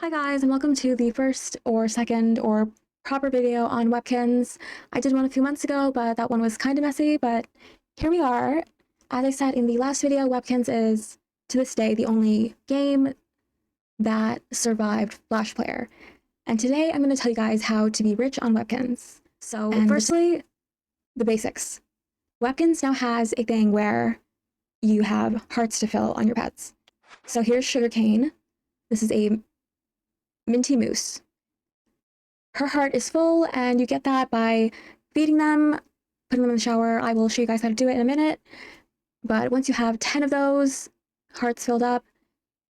Hi guys, and welcome to the first or second or proper video on Webkinz. I did one a few months ago, but that one was kind of messy, but here we are. As I said in the last video, Webkinz is, to this day, the only game that survived Flash Player. And today I'm going to tell you guys how to be rich on Webkinz. So firstly, the basics. Webkinz now has a thing where you have hearts to fill on your pets. So here's Sugarcane. This is a Minty Moose. Her heart is full, and you get that by feeding them, putting them in the shower. I will show you guys how to do it in a minute. But once you have 10 of those hearts filled up,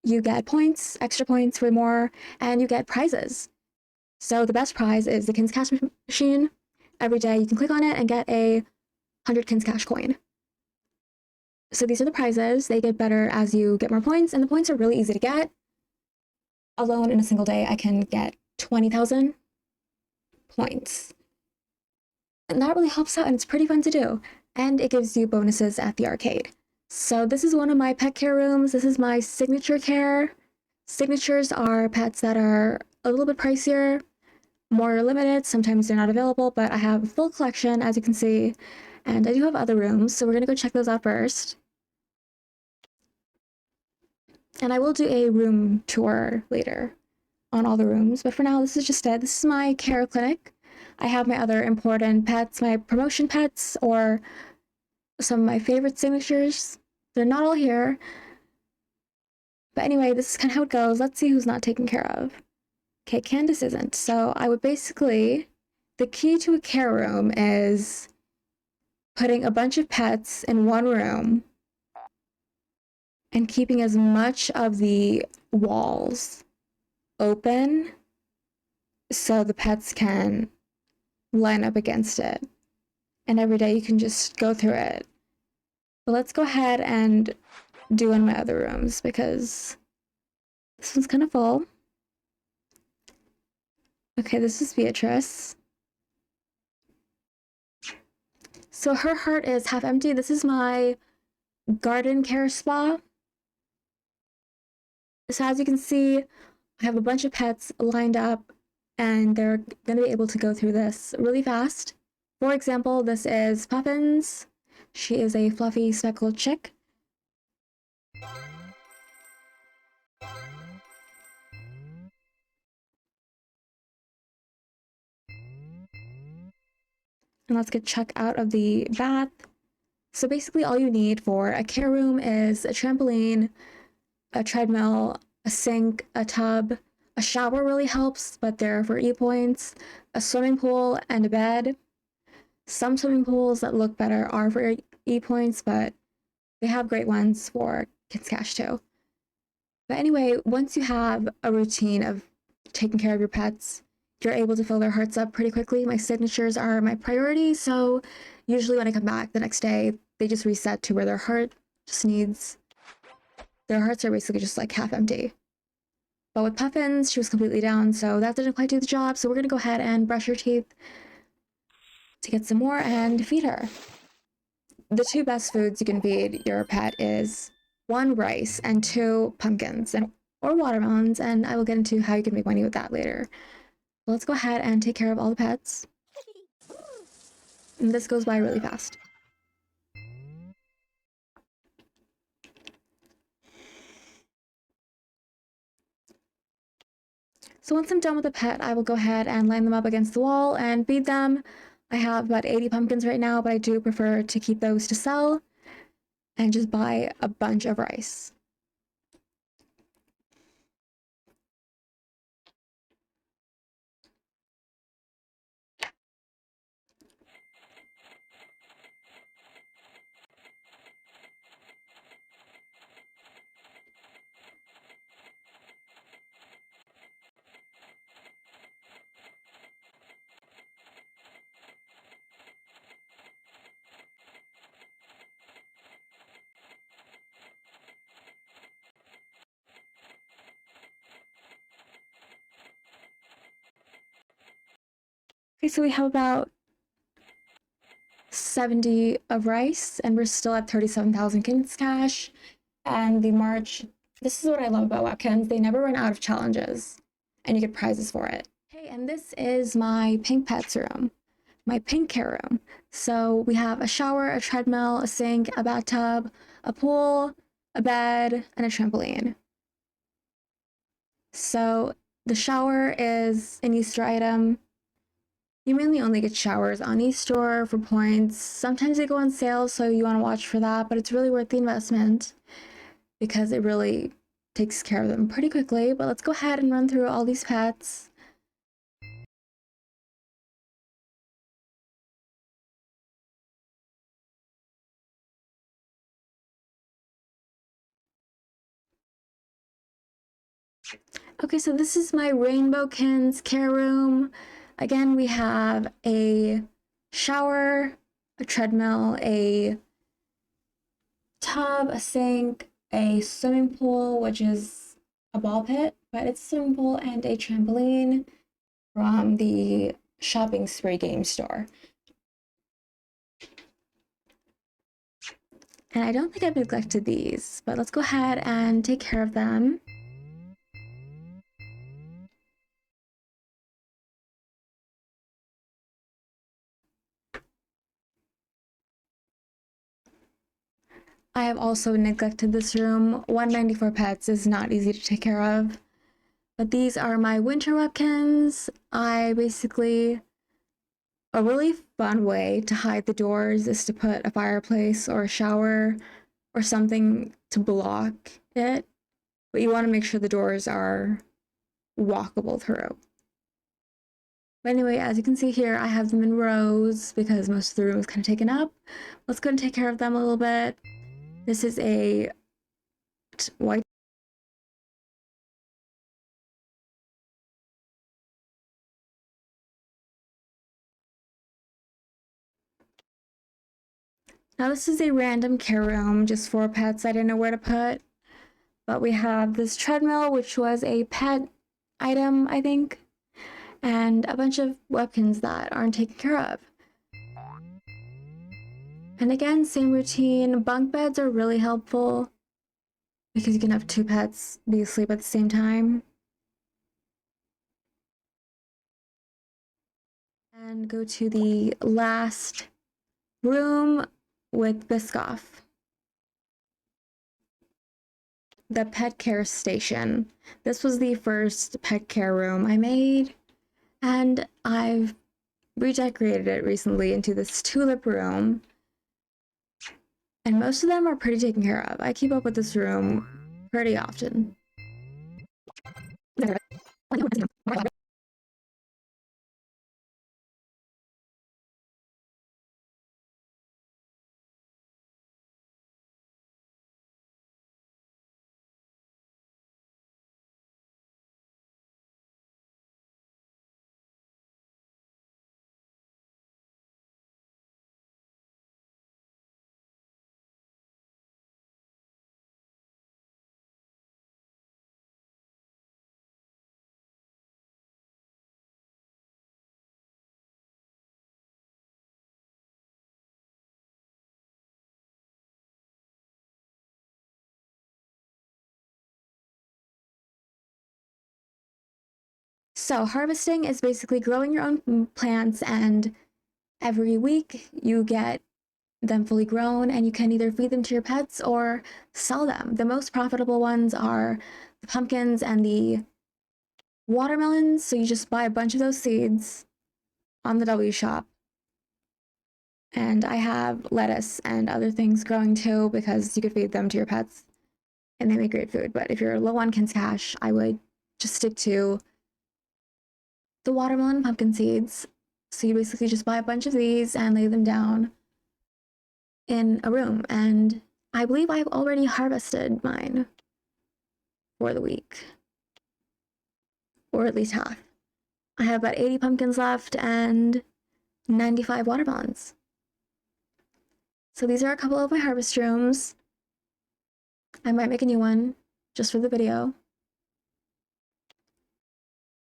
you get points, extra points for more, and you get prizes. So the best prize is the KINZ cash machine. Every day you can click on it and get a 100 KINZ cash coin. So these are the prizes. They get better as you get more points, and the points are really easy to get. Alone in a single day, I can get 20,000 points. And that really helps out, and it's pretty fun to do. And it gives you bonuses at the arcade. So this is one of my pet care rooms. This is my signature care. Signatures are pets that are a little bit pricier, more limited. Sometimes they're not available, but I have a full collection, as you can see. And I do have other rooms, so we're gonna go check those out first. And I will do a room tour later on all the rooms, but for now, this is just it. This is my care clinic. I have my other important pets, my promotion pets, or some of my favorite signatures. They're not all here. But anyway, this is kind of how it goes. Let's see who's not taken care of. Okay, Candace isn't. So I would basically, the key to a care room is putting a bunch of pets in one room and keeping as much of the walls open so the pets can line up against it. And every day you can just go through it. But let's go ahead and do one of my other rooms because this one's kind of full. Okay, this is Beatrice. So her heart is half empty. This is my garden care spa. So as you can see, I have a bunch of pets lined up, and they're going to be able to go through this really fast. For example, this is Puffins. She is a fluffy speckled chick. And let's get Chuck out of the bath. So basically all you need for a care room is a trampoline, a treadmill, a sink, a tub. A shower really helps, but they're for E-points, a swimming pool, and a bed. Some swimming pools that look better are for E-points, but they have great ones for KINZ Cash too. But anyway, once you have a routine of taking care of your pets, you're able to fill their hearts up pretty quickly. My signatures are my priority, so usually when I come back the next day, they just reset to where their heart just needs. Their hearts are basically just like half empty. But with Puffins, she was completely down, so that didn't quite do the job. So we're gonna go ahead and brush her teeth to get some more and feed her. The two best foods you can feed your pet is 1, rice, and 2, pumpkins or watermelons, and I will get into how you can make money with that later. But let's go ahead and take care of all the pets. And this goes by really fast. So once I'm done with the pet, I will go ahead and line them up against the wall and feed them. I have about 80 pumpkins right now, but I do prefer to keep those to sell and just buy a bunch of rice. Okay, so we have about 70 of rice, and we're still at 37,000 KINZ cash. And the March, this is what I love about Webkinz, they never run out of challenges. and you get prizes for it. Hey, and this is my pink pets room, my pink care room. So we have a shower, a treadmill, a sink, a bathtub, a pool, a bed, and a trampoline. So the shower is an Easter item. You mainly only get showers on Easter for points. Sometimes they go on sale, so you want to watch for that, but it's really worth the investment because it really takes care of them pretty quickly. But let's go ahead and run through all these pets. Okay, so this is my Webkinz care room. Again, we have a shower, a treadmill, a tub, a sink, a swimming pool, which is a ball pit, but it's a swimming pool, and a trampoline from the shopping spree game store. And I don't think I've neglected these, but let's go ahead and take care of them. I have also neglected this room. 194 pets is not easy to take care of. But these are my winter Webkinz. A really fun way to hide the doors is to put a fireplace or a shower or something to block it. But you want to make sure the doors are walkable through. But anyway, as you can see here, I have them in rows because most of the room is kind of taken up. Let's go and take care of them a little bit. This is a white. Now this is a random care room just for pets I didn't know where to put. But we have this treadmill, which was a pet item, I think, and a bunch of Webkinz that aren't taken care of. And again, same routine. Bunk beds are really helpful because you can have two pets be asleep at the same time. And go to the last room with Biscoff. The pet care station. This was the first pet care room I made, and I've redecorated it recently into this tulip room. And most of them are pretty taken care of. I keep up with this room pretty often. So harvesting is basically growing your own plants, and every week you get them fully grown and you can either feed them to your pets or sell them. The most profitable ones are the pumpkins and the watermelons. So you just buy a bunch of those seeds on the W shop. And I have lettuce and other things growing too because you could feed them to your pets and they make great food. But if you're low on KINZ cash, I would just stick to the watermelon and pumpkin seeds. So you basically just buy a bunch of these and lay them down in a room. And I believe I've already harvested mine for the week, or at least half. I have about 80 pumpkins left and 95 watermelons. So these are a couple of my harvest rooms. I might make a new one just for the video.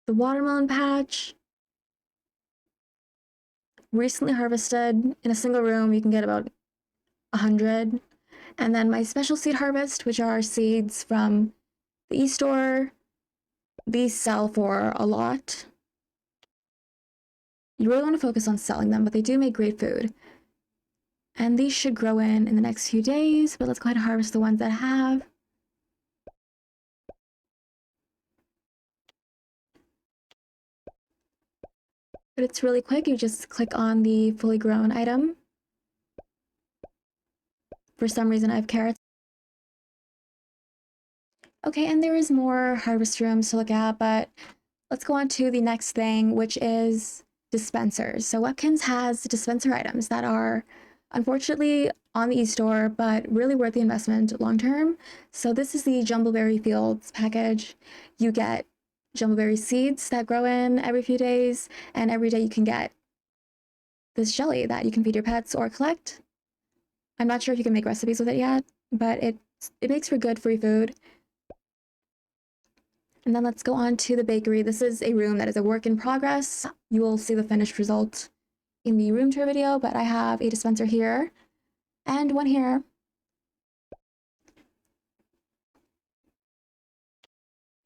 The watermelon patch, recently harvested in a single room. You can get about 100. And then my special seed harvest, which are seeds from the e-store, these sell for a lot. You really want to focus on selling them, but they do make great food. And these should grow in the next few days, but let's go ahead and harvest the ones that have. But it's really quick. You just click on the fully grown item. For some reason, I have carrots. Okay, and there is more harvest rooms to look at, but let's go on to the next thing, which is dispensers. So Webkinz has dispenser items that are unfortunately on the e-store, but really worth the investment long term. So this is the Jumbleberry Fields package. You get Jumbleberry seeds that grow in every few days, and every day you can get this jelly that you can feed your pets or collect. I'm not sure if you can make recipes with it yet, but it makes for good free food. And then let's go on to the bakery. This is a room that is a work in progress. You will see the finished result in the room tour video, but I have a dispenser here and one here.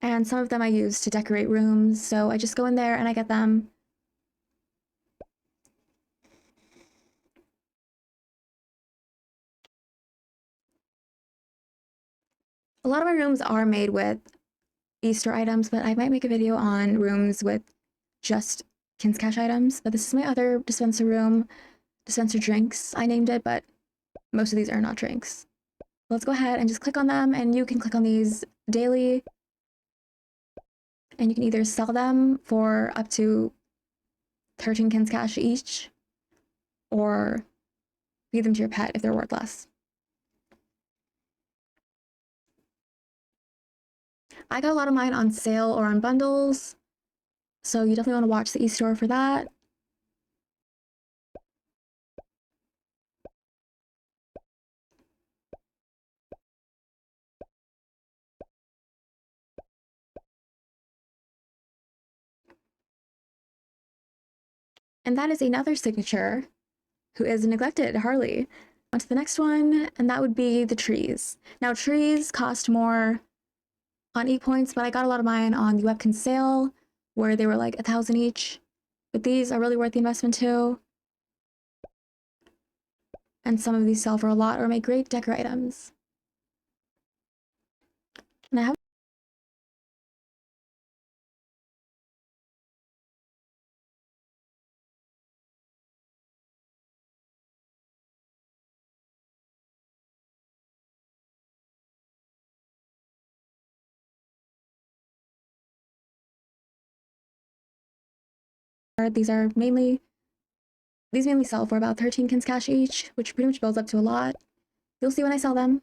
And some of them I use to decorate rooms, so I just go in there and I get them. A lot of my rooms are made with Easter items, but I might make a video on rooms with just KINZ cash items. But this is my other dispenser room, dispenser drinks, I named it, but most of these are not drinks. Let's go ahead and just click on them, and you can click on these daily, and you can either sell them for up to 13 KINZ cash each, or feed them to your pet if they're worth less. I got a lot of mine on sale or on bundles, so you definitely want to watch the e-store for that. And that is another signature who is neglected, Harley. On to the next one, and that would be the trees. Now, trees cost more on e-points, but I got a lot of mine on the Webkinz sale, where they were like 1,000 each. But these are really worth the investment too. And some of these sell for a lot or make great decor items. And I have these mainly sell for about 13 KINZ cash each, which pretty much builds up to a lot. You'll see when I sell them.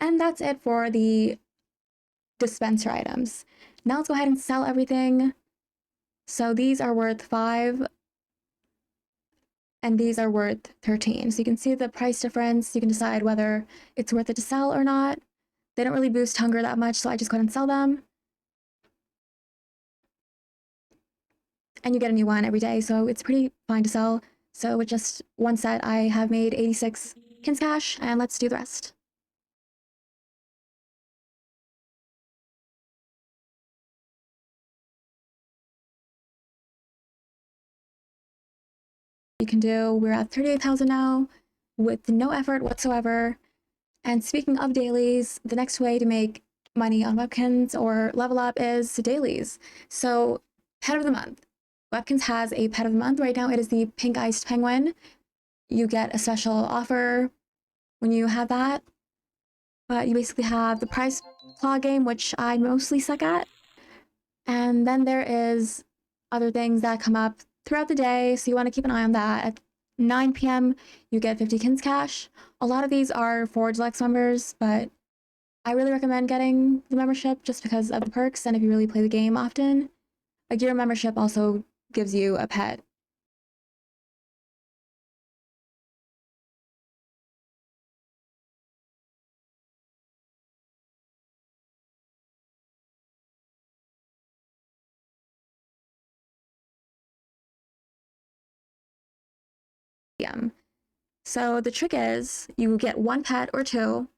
And that's it for the dispenser items. Now let's go ahead and sell everything. So these are worth 5, and these are worth 13. So you can see the price difference. You can decide whether it's worth it to sell or not. They don't really boost hunger that much, so I just go ahead and sell them. And you get a new one every day, so it's pretty fine to sell. So with just one set, I have made 86 KINZ cash, and let's do the rest. You can do, we're at 38,000 now with no effort whatsoever. And speaking of dailies, the next way to make money on Webkinz or level up is dailies. So pet of the month. Webkinz has a pet of the month. Right now it is the pink iced penguin. You get a special offer when you have that. But you basically have the prize claw game, which I mostly suck at. And then there is other things that come up throughout the day, so you want to keep an eye on that. At 9 p.m., you get 50 KINZ cash. A lot of these are for deluxe members, but I really recommend getting the membership just because of the perks and if you really play the game often. A gear membership also gives you a pet. So the trick is you get one pet or two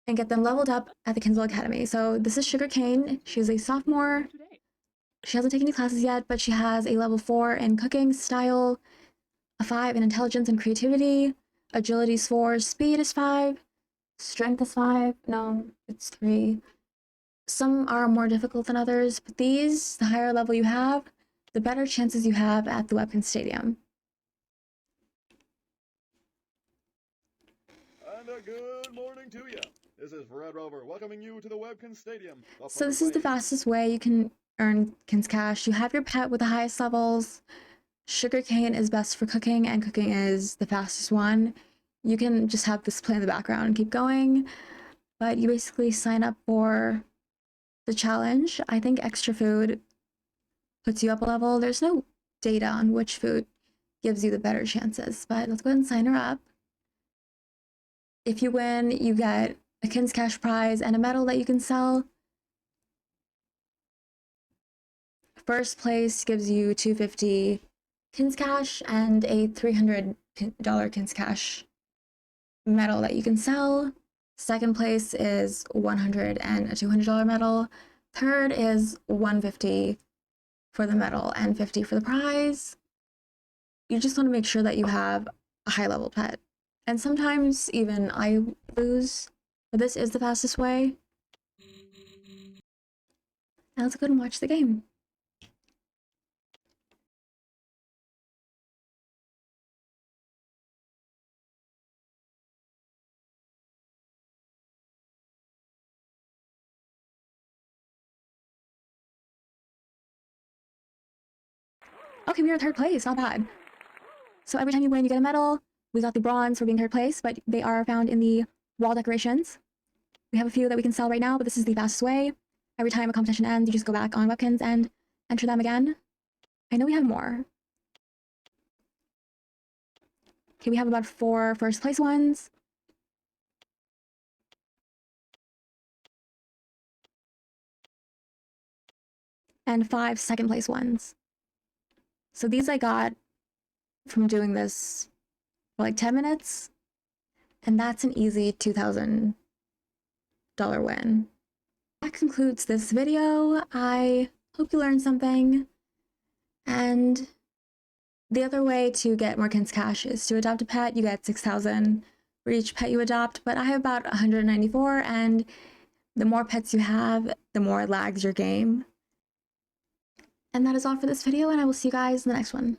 and get them leveled up at the KINZ Academy. So this is Sugarcane. She's a sophomore. She hasn't taken any classes yet, but she has a level 4 in cooking, style, a 5 in intelligence and creativity, agility is 4, speed is 5, strength is 5. No, it's 3. Some are more difficult than others, but these, the higher level you have, the better chances you have at the Webkinz Stadium. And a good morning to you. This is Red Rover welcoming you to the Webkinz Stadium. So this is the fastest way you can earn KINZ cash. You have your pet with the highest levels. Sugarcane is best for cooking, and cooking is the fastest one. You can just have this play in the background and keep going, but you basically sign up for the challenge. I think extra food puts you up a level. There's no data on which food gives you the better chances, but let's go ahead and sign her up. If you win, you get a KINZ cash prize and a medal that you can sell. First place gives you $250 KINZ cash and a $300 KINZ cash medal that you can sell. Second place is $100 and a $200 medal. Third is $150 for the medal and $50 for the prize. You just want to make sure that you have a high level pet. And sometimes even I lose, but this is the fastest way. Now let's go and watch the game. Okay, we are in third place, not bad. So every time you win, you get a medal. We got the bronze for being third place, but they are found in the wall decorations. We have a few that we can sell right now, but this is the fastest way. Every time a competition ends, you just go back on Webkinz and enter them again. I know we have more. Okay, we have about 4 first place ones. And 5 second place ones. So these I got from doing this for like 10 minutes. And that's an easy $2,000 win. That concludes this video. I hope you learned something. And the other way to get more KINZ cash is to adopt a pet. You get $6,000 for each pet you adopt, but I have about 194, and the more pets you have, the more it lags your game. And that is all for this video, and I will see you guys in the next one.